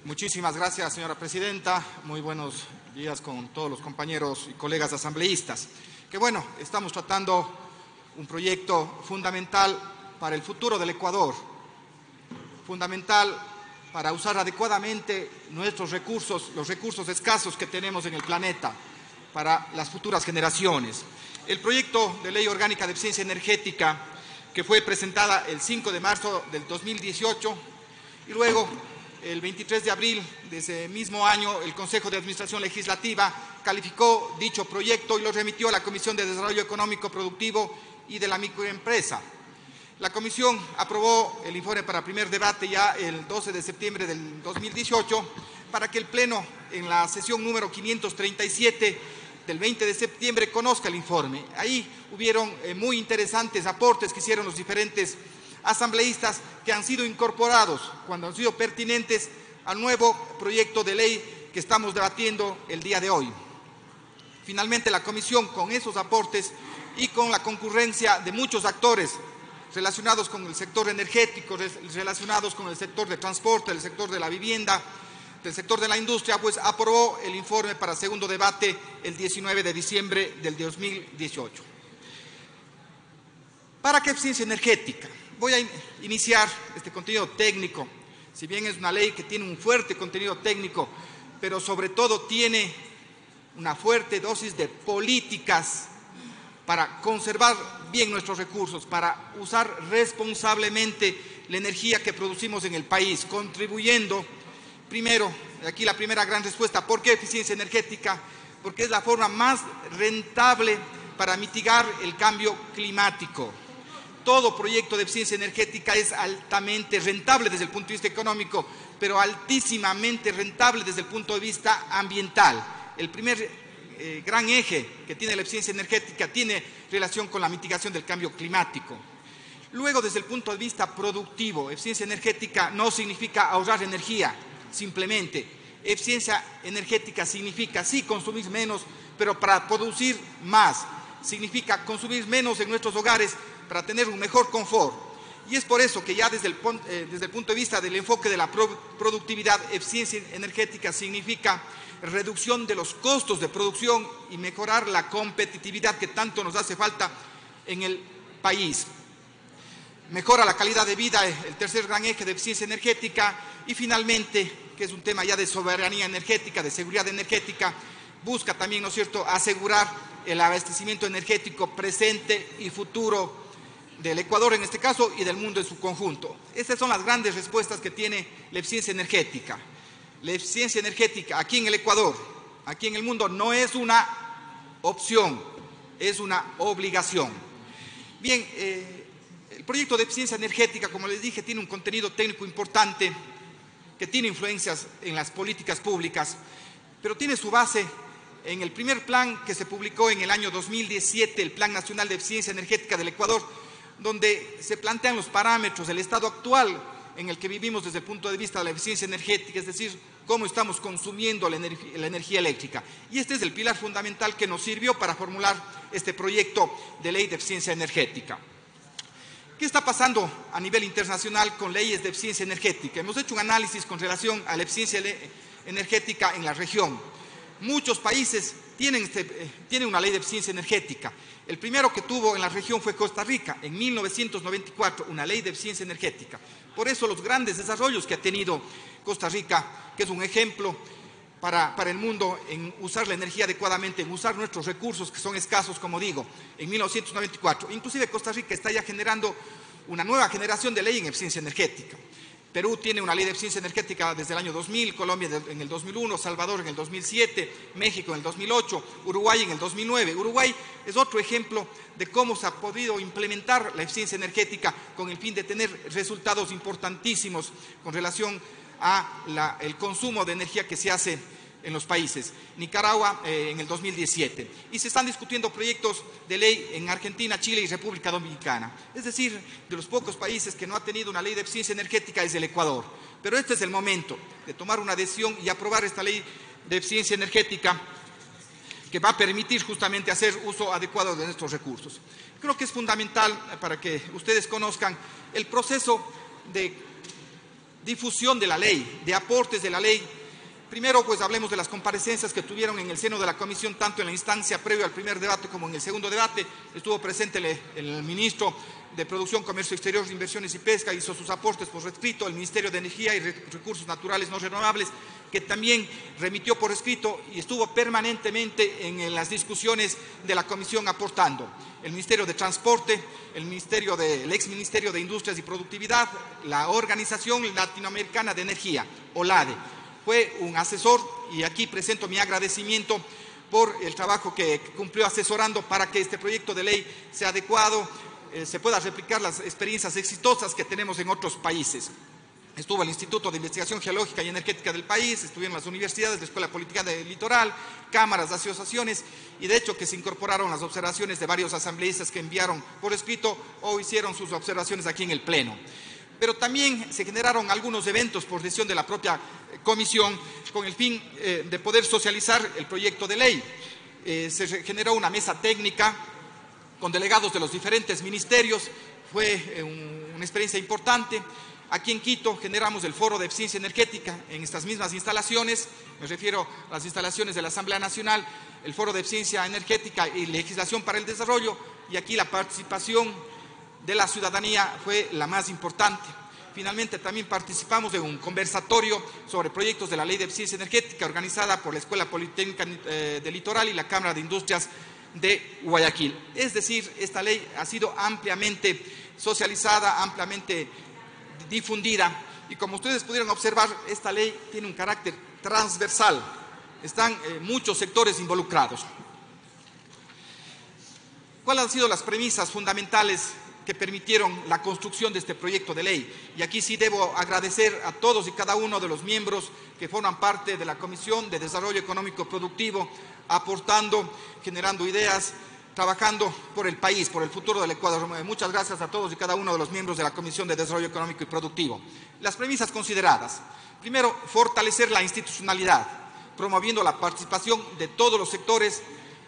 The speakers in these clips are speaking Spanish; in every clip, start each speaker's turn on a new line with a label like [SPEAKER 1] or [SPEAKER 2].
[SPEAKER 1] Muchísimas gracias, señora presidenta. Muy buenos días con todos los compañeros y colegas asambleístas. Que bueno, estamos tratando un proyecto fundamental para el futuro del Ecuador, fundamental para usar adecuadamente nuestros recursos, los recursos escasos que tenemos en el planeta, para las futuras generaciones. El proyecto de ley orgánica de eficiencia energética, que fue presentada el 5 de marzo del 2018 y luego el 23 de abril de ese mismo año el Consejo de Administración Legislativa calificó dicho proyecto y lo remitió a la Comisión de Desarrollo Económico Productivo y de la Microempresa. La Comisión aprobó el informe para primer debate ya el 12 de septiembre del 2018 para que el Pleno en la sesión número 537 del 20 de septiembre conozca el informe. Ahí hubieron muy interesantes aportes que hicieron los diferentes asambleístas que han sido incorporados cuando han sido pertinentes al nuevo proyecto de ley que estamos debatiendo el día de hoy. Finalmente, la Comisión, con esos aportes y con la concurrencia de muchos actores relacionados con el sector energético, relacionados con el sector de transporte, el sector de la vivienda, del sector de la industria, pues aprobó el informe para segundo debate el 19 de diciembre del 2018. ¿Para qué eficiencia energética? Voy a iniciar este contenido técnico, si bien es una ley que tiene un fuerte contenido técnico, pero sobre todo tiene una fuerte dosis de políticas para conservar bien nuestros recursos, para usar responsablemente la energía que producimos en el país, contribuyendo. Primero, aquí la primera gran respuesta, ¿por qué eficiencia energética? Porque es la forma más rentable para mitigar el cambio climático. Todo proyecto de eficiencia energética es altamente rentable desde el punto de vista económico, pero altísimamente rentable desde el punto de vista ambiental. El primer gran eje que tiene la eficiencia energética tiene relación con la mitigación del cambio climático. Luego, desde el punto de vista productivo, eficiencia energética no significa ahorrar energía, simplemente. Eficiencia energética significa, sí, consumir menos, pero para producir más. Significa consumir menos en nuestros hogares para tener un mejor confort. Y es por eso que ya desde el punto de vista del enfoque de la productividad, eficiencia energética significa reducción de los costos de producción y mejorar la competitividad que tanto nos hace falta en el país. Mejora la calidad de vida, el tercer gran eje de eficiencia energética. Y finalmente, que es un tema ya de soberanía energética, de seguridad energética, busca también, ¿no es cierto?, asegurar el abastecimiento energético presente y futuro del Ecuador en este caso y del mundo en su conjunto. Estas son las grandes respuestas que tiene la eficiencia energética. La eficiencia energética aquí en el Ecuador, aquí en el mundo, no es una opción, es una obligación. Bien, el proyecto de eficiencia energética, como les dije, tiene un contenido técnico importante que tiene influencias en las políticas públicas, pero tiene su base en el primer plan que se publicó en el año 2017, el Plan Nacional de Eficiencia Energética del Ecuador, donde se plantean los parámetros del estado actual en el que vivimos desde el punto de vista de la eficiencia energética, es decir, cómo estamos consumiendo la energía eléctrica. Y este es el pilar fundamental que nos sirvió para formular este proyecto de ley de eficiencia energética. ¿Qué está pasando a nivel internacional con leyes de eficiencia energética? Hemos hecho un análisis con relación a la eficiencia energética en la región. Muchos países tienen una ley de eficiencia energética. El primero que tuvo en la región fue Costa Rica, en 1994, una ley de eficiencia energética. Por eso los grandes desarrollos que ha tenido Costa Rica, que es un ejemplo para el mundo en usar la energía adecuadamente, en usar nuestros recursos que son escasos, como digo, en 1994. Inclusive Costa Rica está ya generando una nueva generación de ley en eficiencia energética. Perú tiene una ley de eficiencia energética desde el año 2000, Colombia en el 2001, Salvador en el 2007, México en el 2008, Uruguay en el 2009. Uruguay es otro ejemplo de cómo se ha podido implementar la eficiencia energética con el fin de tener resultados importantísimos con relación al consumo de energía que se hace en los países. Nicaragua en el 2017. Y se están discutiendo proyectos de ley en Argentina, Chile y República Dominicana. Es decir, de los pocos países que no ha tenido una ley de eficiencia energética es el Ecuador. Pero este es el momento de tomar una decisión y aprobar esta ley de eficiencia energética que va a permitir justamente hacer uso adecuado de nuestros recursos. Creo que es fundamental para que ustedes conozcan el proceso de difusión de la ley, de aportes de la ley. Primero, pues hablemos de las comparecencias que tuvieron en el seno de la comisión, tanto en la instancia previa al primer debate como en el segundo debate. Estuvo presente el ministro de Producción, Comercio Exterior, Inversiones y Pesca, hizo sus aportes por escrito, el Ministerio de Energía y Recursos Naturales No Renovables, que también remitió por escrito y estuvo permanentemente en las discusiones de la comisión aportando. El Ministerio de Transporte, el ex Ministerio de Industrias y Productividad, la Organización Latinoamericana de Energía, OLADE. Fue un asesor y aquí presento mi agradecimiento por el trabajo que cumplió asesorando para que este proyecto de ley sea adecuado, se pueda replicar las experiencias exitosas que tenemos en otros países. Estuvo el Instituto de Investigación Geológica y Energética del país, estuvieron las universidades, la Escuela Política del Litoral, cámaras, asociaciones, y de hecho que se incorporaron las observaciones de varios asambleístas que enviaron por escrito o hicieron sus observaciones aquí en el Pleno. Pero también se generaron algunos eventos por decisión de la propia comisión con el fin de poder socializar el proyecto de ley. Se generó una mesa técnica con delegados de los diferentes ministerios, fue una experiencia importante. Aquí en Quito generamos el Foro de Eficiencia Energética en estas mismas instalaciones, me refiero a las instalaciones de la Asamblea Nacional, el Foro de Eficiencia Energética y Legislación para el Desarrollo, y aquí la participación de la ciudadanía fue la más importante. Finalmente también participamos de un conversatorio sobre proyectos de la Ley de Eficiencia Energética organizada por la Escuela Politécnica del Litoral y la Cámara de Industrias de Guayaquil. Es decir, esta ley ha sido ampliamente socializada, ampliamente difundida, y como ustedes pudieron observar, esta ley tiene un carácter transversal, están muchos sectores involucrados. ¿Cuáles han sido las premisas fundamentales que permitieron la construcción de este proyecto de ley? Y aquí sí debo agradecer a todos y cada uno de los miembros que forman parte de la Comisión de Desarrollo Económico Productivo, aportando, generando ideas, trabajando por el país, por el futuro del Ecuador. Muchas gracias a todos y cada uno de los miembros de la Comisión de Desarrollo Económico y Productivo. Las premisas consideradas. Primero, fortalecer la institucionalidad, promoviendo la participación de todos los sectores.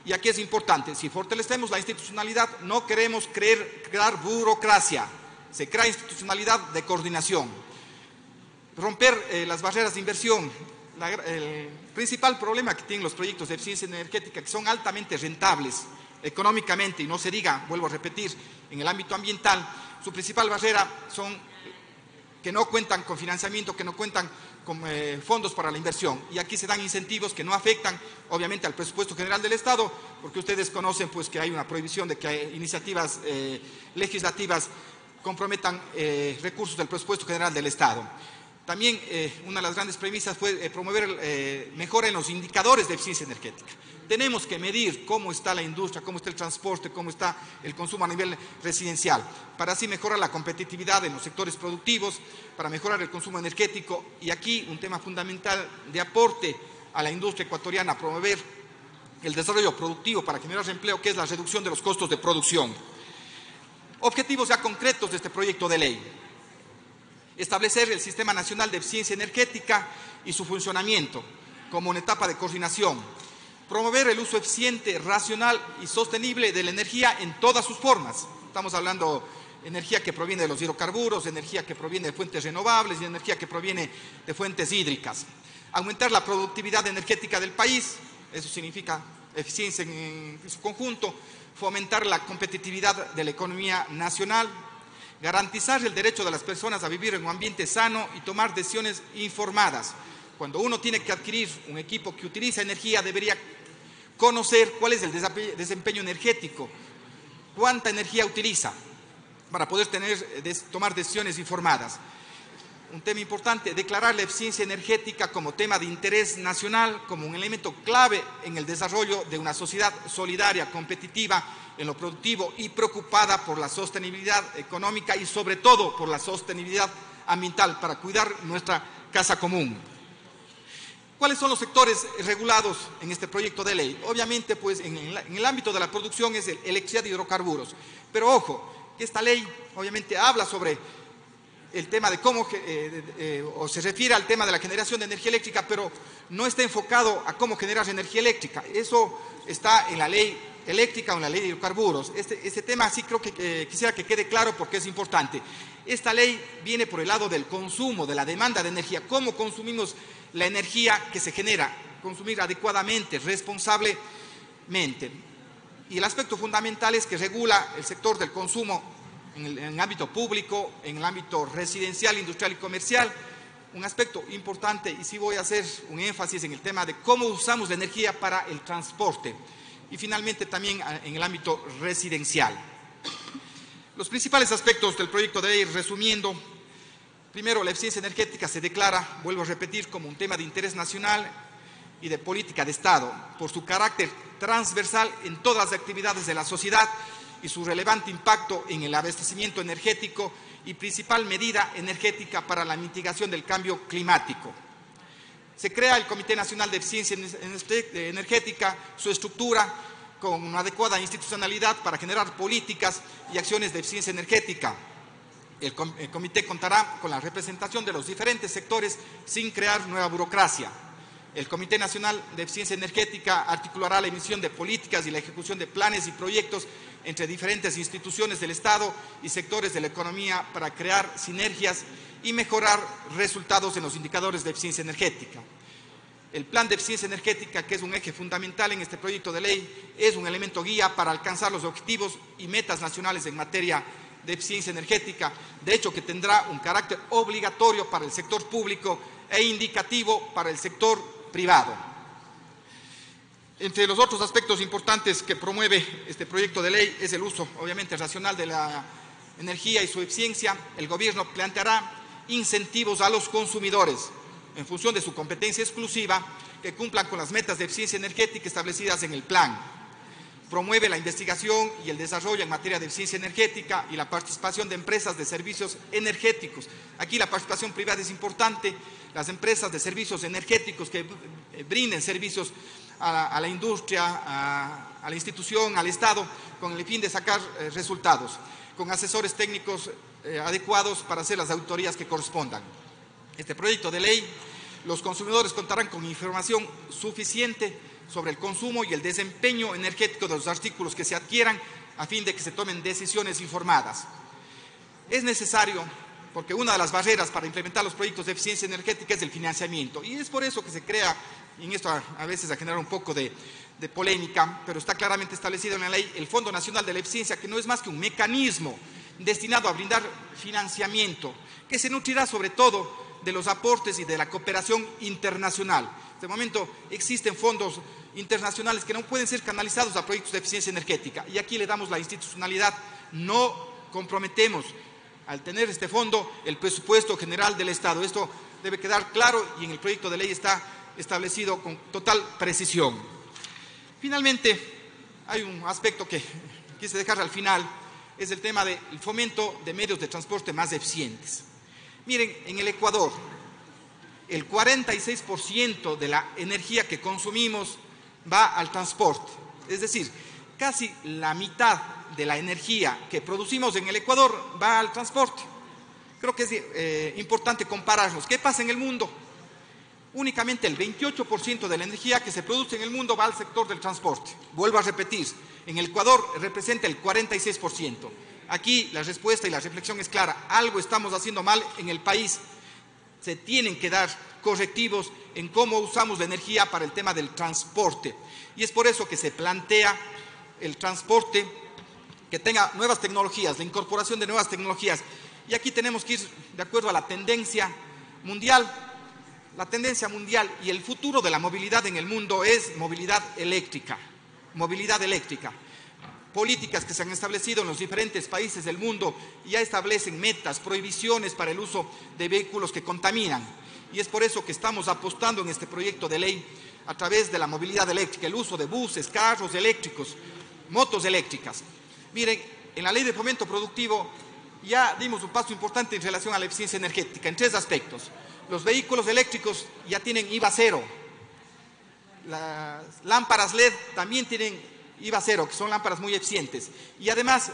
[SPEAKER 1] Y aquí es importante, si fortalecemos la institucionalidad, no queremos crear burocracia, se crea institucionalidad de coordinación. Romper las barreras de inversión. El principal problema que tienen los proyectos de eficiencia energética, que son altamente rentables económicamente, y no se diga, vuelvo a repetir, en el ámbito ambiental, su principal barrera son que no cuentan con financiamiento, que no cuentan con fondos para la inversión. Y aquí se dan incentivos que no afectan, obviamente, al presupuesto general del Estado, porque ustedes conocen pues, que hay una prohibición de que iniciativas legislativas comprometan recursos del presupuesto general del Estado. También una de las grandes premisas fue promover mejora en los indicadores de eficiencia energética. Tenemos que medir cómo está la industria, cómo está el transporte, cómo está el consumo a nivel residencial, para así mejorar la competitividad en los sectores productivos, para mejorar el consumo energético, y aquí un tema fundamental de aporte a la industria ecuatoriana, promover el desarrollo productivo para generar empleo, que es la reducción de los costos de producción. Objetivos ya concretos de este proyecto de ley. Establecer el Sistema Nacional de Eficiencia Energética y su funcionamiento como una etapa de coordinación. Promover el uso eficiente, racional y sostenible de la energía en todas sus formas. Estamos hablando de energía que proviene de los hidrocarburos, energía que proviene de fuentes renovables y energía que proviene de fuentes hídricas. Aumentar la productividad energética del país, eso significa eficiencia en su conjunto. Fomentar la competitividad de la economía nacional. Garantizar el derecho de las personas a vivir en un ambiente sano y tomar decisiones informadas. Cuando uno tiene que adquirir un equipo que utiliza energía, debería conocer cuál es el desempeño energético, cuánta energía utiliza, para poder tomar decisiones informadas. Un tema importante, declarar la eficiencia energética como tema de interés nacional, como un elemento clave en el desarrollo de una sociedad solidaria, competitiva en lo productivo y preocupada por la sostenibilidad económica y sobre todo por la sostenibilidad ambiental para cuidar nuestra casa común. ¿Cuáles son los sectores regulados en este proyecto de ley? Obviamente, pues en el ámbito de la producción es electricidad y hidrocarburos. Pero ojo, que esta ley obviamente habla sobre el tema de cómo, o se refiere al tema de la generación de energía eléctrica, pero no está enfocado a cómo generar energía eléctrica. Eso está en la ley eléctrica o en la ley de hidrocarburos. Este tema sí creo que quisiera que quede claro porque es importante. Esta ley viene por el lado del consumo, de la demanda de energía. ¿Cómo consumimos la energía que se genera? Consumir adecuadamente, responsablemente. Y el aspecto fundamental es que regula el sector del consumo en el ámbito público, en el ámbito residencial, industrial y comercial. Un aspecto importante, y sí voy a hacer un énfasis en el tema de cómo usamos la energía para el transporte. Y finalmente también en el ámbito residencial. Los principales aspectos del proyecto de ley, resumiendo: primero, la eficiencia energética se declara, vuelvo a repetir, como un tema de interés nacional y de política de Estado, por su carácter transversal en todas las actividades de la sociedad y su relevante impacto en el abastecimiento energético y principal medida energética para la mitigación del cambio climático. Se crea el Comité Nacional de Eficiencia Energética, su estructura con una adecuada institucionalidad para generar políticas y acciones de eficiencia energética. El comité contará con la representación de los diferentes sectores sin crear nueva burocracia. El Comité Nacional de Eficiencia Energética articulará la emisión de políticas y la ejecución de planes y proyectos entre diferentes instituciones del Estado y sectores de la economía para crear sinergias y mejorar resultados en los indicadores de eficiencia energética. El plan de eficiencia energética, que es un eje fundamental en este proyecto de ley, es un elemento guía para alcanzar los objetivos y metas nacionales en materia de eficiencia energética, de hecho que tendrá un carácter obligatorio para el sector público e indicativo para el sector privado. Entre los otros aspectos importantes que promueve este proyecto de ley es el uso, obviamente, racional de la energía y su eficiencia. El gobierno planteará incentivos a los consumidores en función de su competencia exclusiva que cumplan con las metas de eficiencia energética establecidas en el plan. Promueve la investigación y el desarrollo en materia de eficiencia energética y la participación de empresas de servicios energéticos. Aquí la participación privada es importante. Las empresas de servicios energéticos que brinden servicios a la industria, a la institución, al Estado, con el fin de sacar resultados, con asesores técnicos adecuados para hacer las auditorías que correspondan. Este proyecto de ley, los consumidores contarán con información suficiente sobre el consumo y el desempeño energético de los artículos que se adquieran a fin de que se tomen decisiones informadas. Es necesario, porque una de las barreras para implementar los proyectos de eficiencia energética es el financiamiento, y es por eso que se crea, y en esto a veces ha generado un poco de polémica, pero está claramente establecido en la ley, el Fondo Nacional de la Eficiencia, que no es más que un mecanismo destinado a brindar financiamiento, que se nutrirá sobre todo de los aportes y de la cooperación internacional. En este momento existen fondos internacionales que no pueden ser canalizados a proyectos de eficiencia energética, y aquí le damos la institucionalidad. No comprometemos, al tener este fondo, el presupuesto general del Estado. Esto debe quedar claro y en el proyecto de ley está establecido con total precisión. Finalmente, hay un aspecto que quise dejar al final, es el tema del fomento de medios de transporte más eficientes. Miren, en el Ecuador, el 46% de la energía que consumimos va al transporte. Es decir, casi la mitad de la energía que producimos en el Ecuador va al transporte. Creo que es importante compararlos. ¿Qué pasa en el mundo? Únicamente el 28% de la energía que se produce en el mundo va al sector del transporte. Vuelvo a repetir, en el Ecuador representa el 46%. Aquí la respuesta y la reflexión es clara. Algo estamos haciendo mal en el país. Se tienen que dar correctivos en cómo usamos la energía para el tema del transporte. Y es por eso que se plantea el transporte que tenga nuevas tecnologías, la incorporación de nuevas tecnologías. Y aquí tenemos que ir de acuerdo a la tendencia mundial. La tendencia mundial y el futuro de la movilidad en el mundo es movilidad eléctrica. Movilidad eléctrica. Políticas que se han establecido en los diferentes países del mundo ya establecen metas, prohibiciones para el uso de vehículos que contaminan. Y es por eso que estamos apostando en este proyecto de ley a través de la movilidad eléctrica, el uso de buses, carros eléctricos, motos eléctricas. Miren, en la ley de fomento productivo ya dimos un paso importante en relación a la eficiencia energética en 3 aspectos. Los vehículos eléctricos ya tienen IVA cero. Las lámparas LED también tienen IVA cero, que son lámparas muy eficientes. Y además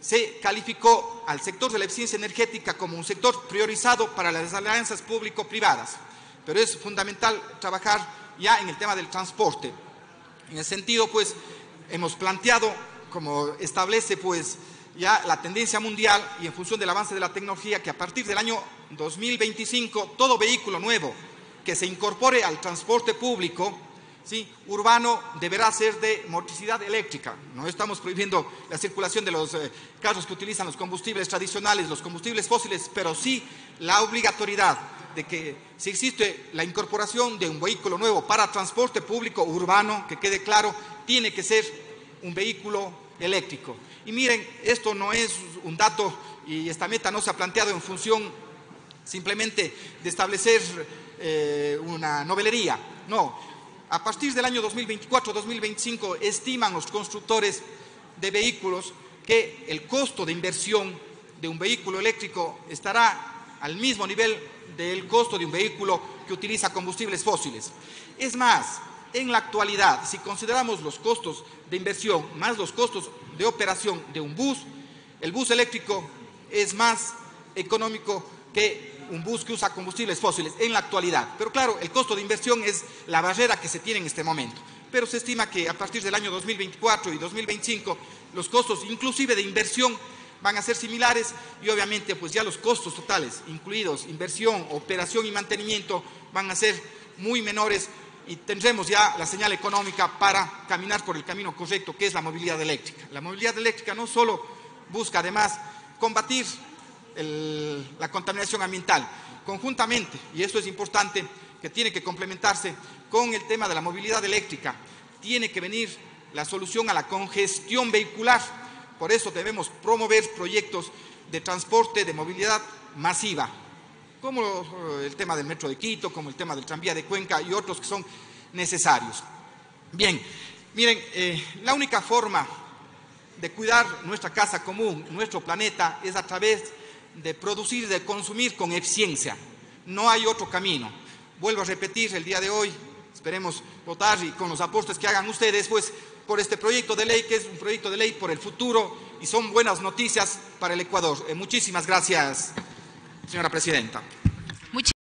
[SPEAKER 1] se calificó al sector de la eficiencia energética como un sector priorizado para las alianzas público-privadas. Pero es fundamental trabajar ya en el tema del transporte. En ese sentido, pues, hemos planteado, como establece pues ya la tendencia mundial y en función del avance de la tecnología, que a partir del año 2025 todo vehículo nuevo que se incorpore al transporte público, ¿sí?, urbano, deberá ser de motricidad eléctrica. No estamos prohibiendo la circulación de los carros que utilizan los combustibles tradicionales, los combustibles fósiles, pero sí la obligatoriedad de que si existe la incorporación de un vehículo nuevo para transporte público urbano, que quede claro, tiene que ser un vehículo eléctrico. Y miren, esto no es un dato y esta meta no se ha planteado en función simplemente de establecer una novelería. No, a partir del año 2024-2025 estiman los constructores de vehículos que el costo de inversión de un vehículo eléctrico estará al mismo nivel del costo de un vehículo que utiliza combustibles fósiles. Es más, en la actualidad, si consideramos los costos de inversión más los costos de operación de un bus, el bus eléctrico es más económico que un bus que usa combustibles fósiles en la actualidad. Pero claro, el costo de inversión es la barrera que se tiene en este momento. Pero se estima que a partir del año 2024 y 2025 los costos inclusive de inversión van a ser similares y obviamente pues ya los costos totales, incluidos inversión, operación y mantenimiento, van a ser muy menores y tendremos ya la señal económica para caminar por el camino correcto, que es la movilidad eléctrica. La movilidad eléctrica no solo busca además combatir la contaminación ambiental, conjuntamente, y esto es importante, que tiene que complementarse con el tema de la movilidad eléctrica, tiene que venir la solución a la congestión vehicular. Por eso debemos promover proyectos de transporte, de movilidad masiva, como el tema del Metro de Quito, como el tema del tranvía de Cuenca y otros que son necesarios. Bien, miren, la única forma de cuidar nuestra casa común, nuestro planeta, es a través de producir y de consumir con eficiencia. No hay otro camino. Vuelvo a repetir, el día de hoy esperemos votar y con los aportes que hagan ustedes, pues por este proyecto de ley, que es un proyecto de ley por el futuro y son buenas noticias para el Ecuador. Muchísimas gracias, señora presidenta.